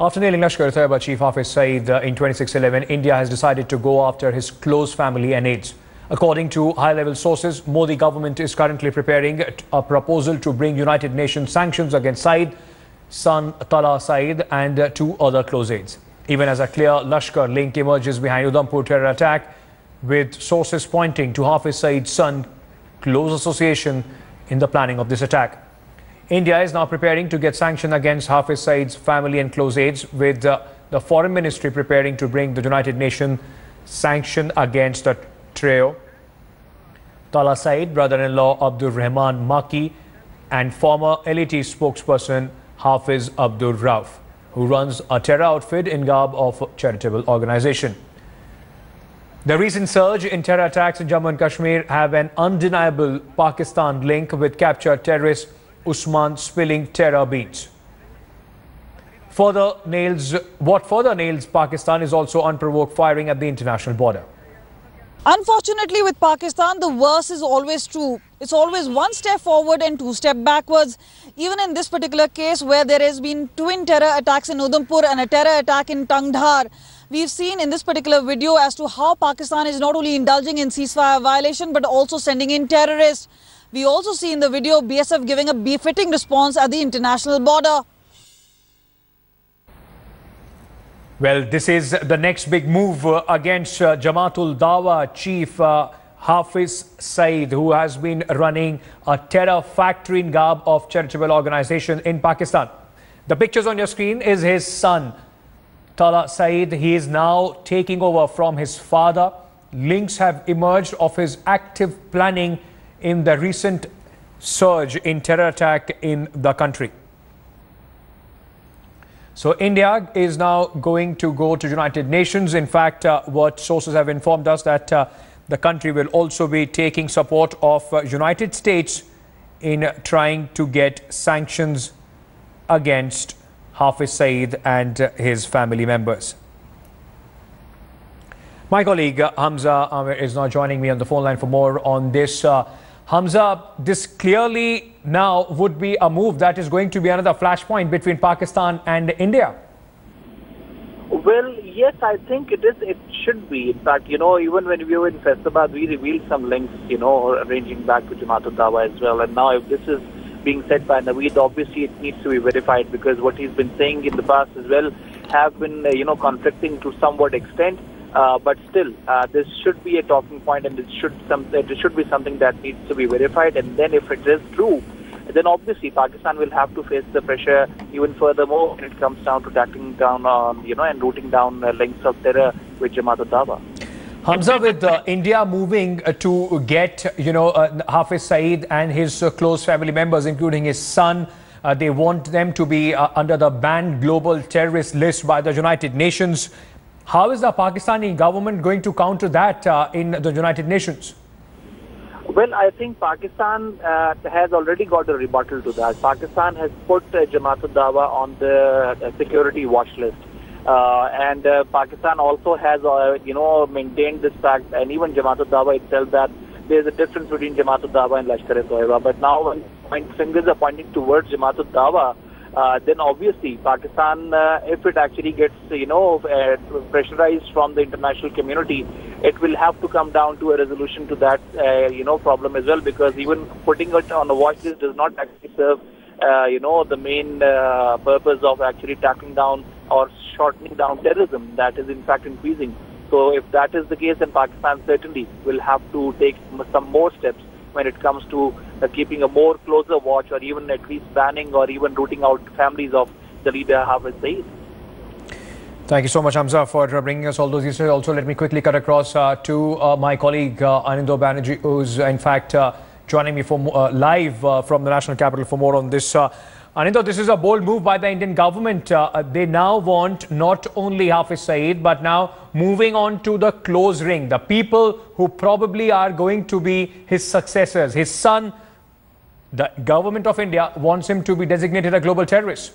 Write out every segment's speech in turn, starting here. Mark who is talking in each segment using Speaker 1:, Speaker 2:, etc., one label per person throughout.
Speaker 1: After nailing Lashkar-e-Taiba Chief Hafiz Sayeed in 26/11, India has decided to go after his close family and aides. According to high-level sources, Modi government is currently preparing a proposal to bring United Nations sanctions against Sayeed, son Tala Sayeed and two other close aides. Even as a clear Lashkar link emerges behind Udhampur terror attack, with sources pointing to Hafiz Sayeed's son close association in the planning of this attack. India is now preparing to get sanctions against Hafiz Sayeed's family and close aides, with the Foreign Ministry preparing to bring the United Nations sanction against the trio: Tala Sayeed, brother-in-law Abdur Rahman Maki, and former LET spokesperson Hafiz Abdur Rauf, who runs a terror outfit in garb of a charitable organization. The recent surge in terror attacks in Jammu and Kashmir have an undeniable Pakistan link with captured terrorist Usman spilling terror beats. What further nails Pakistan is also unprovoked firing at the international border.
Speaker 2: Unfortunately, with Pakistan, the worst is always true. It's always one step forward and two steps backwards. Even in this particular case, where there has been twin terror attacks in Udhampur and a terror attack in Tangdhar, we've seen in this particular video as to how Pakistan is not only indulging in ceasefire violation but also sending in terrorists. We also see in the video BSF giving a befitting response at the international border.
Speaker 1: Well, this is the next big move against Jamaatul Dawa chief Hafiz Sayeed, who has been running a terror factory in garb of charitable organization in Pakistan. The pictures on your screen is his son, Tala Sayeed. He is now taking over from his father. Links have emerged of his active planning in the recent surge in terror attack in the country. So India is now going to go to United Nations. In fact, what sources have informed us that the country will also be taking support of United States in trying to get sanctions against Hafiz Sayeed and his family members. My colleague Hamza Amir is now joining me on the phone line for more on this. Hamza, this clearly now would be a move that is going to be another flashpoint between Pakistan and India.
Speaker 3: Well, yes, I think it is. It should be. In fact, even when we were in Faizabad, we revealed some links, ranging back to Jamaatul Dawa as well. And now if this is being said by Naveed, obviously it needs to be verified, because what he's been saying in the past as well have been, conflicting to somewhat extent. But still, this should be a talking point, and it should be something that needs to be verified. And then if it is true, then obviously Pakistan will have to face the pressure even furthermore when it comes down to tracking down on, and rooting down links of terror with Jamaatul Dawa.
Speaker 1: Hamza, with India moving to get, Hafiz Sayeed and his close family members, including his son, they want them to be under the banned global terrorist list by the United Nations. How is the Pakistani government going to counter that in the United Nations?
Speaker 3: Well, I think Pakistan has already got a rebuttal to that. Pakistan has put Jamaatul Dawa on the security watch list. And Pakistan also has, maintained this fact, and even Jamaatul Dawa itself, that there is a difference between Jamaatul Dawa and Lashkar-e-Taiba. But now when fingers are pointing towards Jamaatul Dawa, then obviously Pakistan, if it actually gets, pressurized from the international community, it will have to come down to a resolution to that, problem as well, because even putting it on a watch list does not actually serve, the main purpose of actually tackling down or shortening down terrorism that is in fact increasing. So if that is the case, then Pakistan certainly will have to take some more steps when it comes to keeping a more closer watch, or even at least banning or even rooting out families of the leader Hafiz Sayeed.
Speaker 1: Thank you so much, Hamza, for bringing us all those details. Also, let me quickly cut across to my colleague Anindo Banerjee, who's in fact joining me for live from the national capital for more on this. Anindo, this is a bold move by the Indian government. They now want not only Hafiz Sayeed, but now moving on to the close ring, the people who probably are going to be his successors. His son, the government of India wants him to be designated a global terrorist.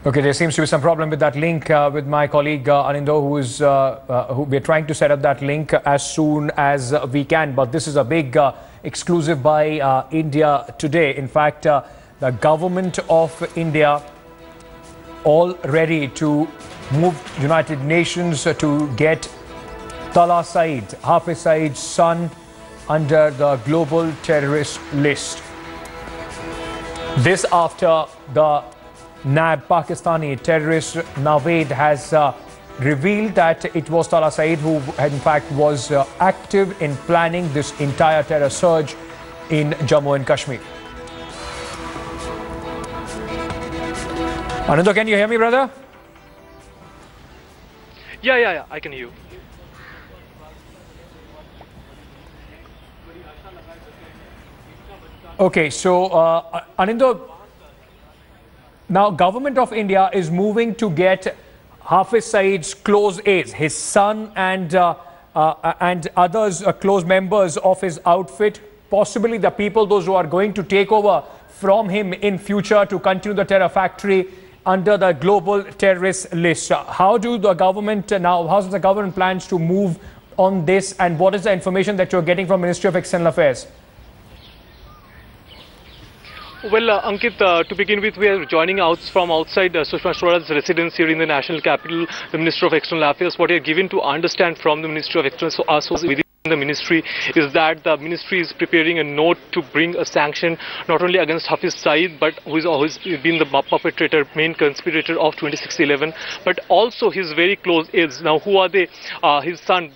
Speaker 1: Okay, there seems to be some problem with that link with my colleague Anindo, who we're trying to set up that link as soon as we can. But this is a big exclusive by India today. In fact, the government of India all ready to move United Nations to get Salah Sayeed, Hafiz Sayeed's son, under the global terrorist list. This after the NAB Pakistani terrorist Naved has revealed that it was Salah Sayeed who in fact was active in planning this entire terror surge in Jammu and Kashmir. Anando, can you hear me, brother?
Speaker 4: Yeah, I can hear you.
Speaker 1: Okay, so Anindo, now government of India is moving to get Hafiz Sayeed's close aides, his son and others, close members of his outfit, possibly the people, those who are going to take over from him in future to continue the terror factory under the global terrorist list. How do the government now, how does the government plans to move on this, and what is the information that you're getting from Ministry of External Affairs?
Speaker 4: Well, Ankit, to begin with, we are joining out from outside Sushma Swaraj's residence here in the national capital, the Minister of External Affairs. What we are given to understand from the Ministry of External Affairs within the ministry is that the ministry is preparing a note to bring a sanction not only against Hafiz Sayeed, but who has been the perpetrator, main conspirator of 26/11, but also his very close aides. Now, who are they? His son,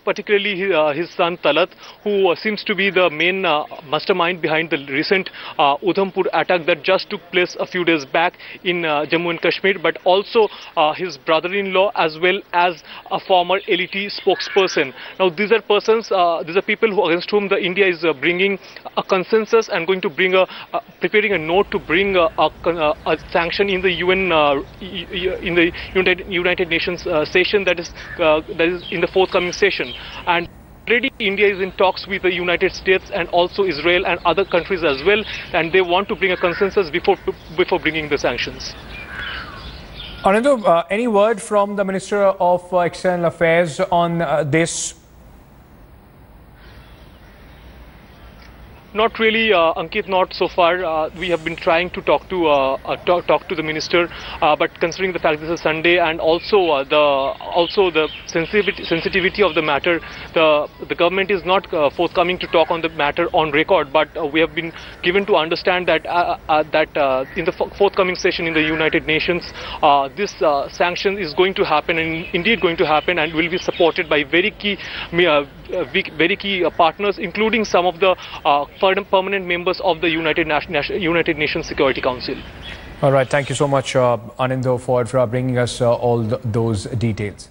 Speaker 4: particularly his son Talat, who seems to be the main mastermind behind the recent Udhampur attack that just took place a few days back in Jammu and Kashmir, but also his brother-in-law as well as a former LET spokesperson. Now, these are persons, these are people against whom the India is bringing a consensus and going to bring preparing a note to bring a sanction in the UN, in the United Nations session that is in the forthcoming session. And already India is in talks with the United States and also Israel and other countries as well, and they want to bring a consensus before bringing the sanctions.
Speaker 1: Anando, any word from the Minister of External Affairs on this?
Speaker 4: Not really, Ankit. Not so far. We have been trying to talk to the minister, but considering the fact this is Sunday and also the sensitivity of the matter, the government is not forthcoming to talk on the matter on record. But we have been given to understand that in the forthcoming session in the United Nations, this sanction is going to happen, and indeed going to happen, and will be supported by very key partners, including some of the permanent members of the United Nations Security Council.
Speaker 1: All right, thank you so much, Anindo, for bringing us all those details.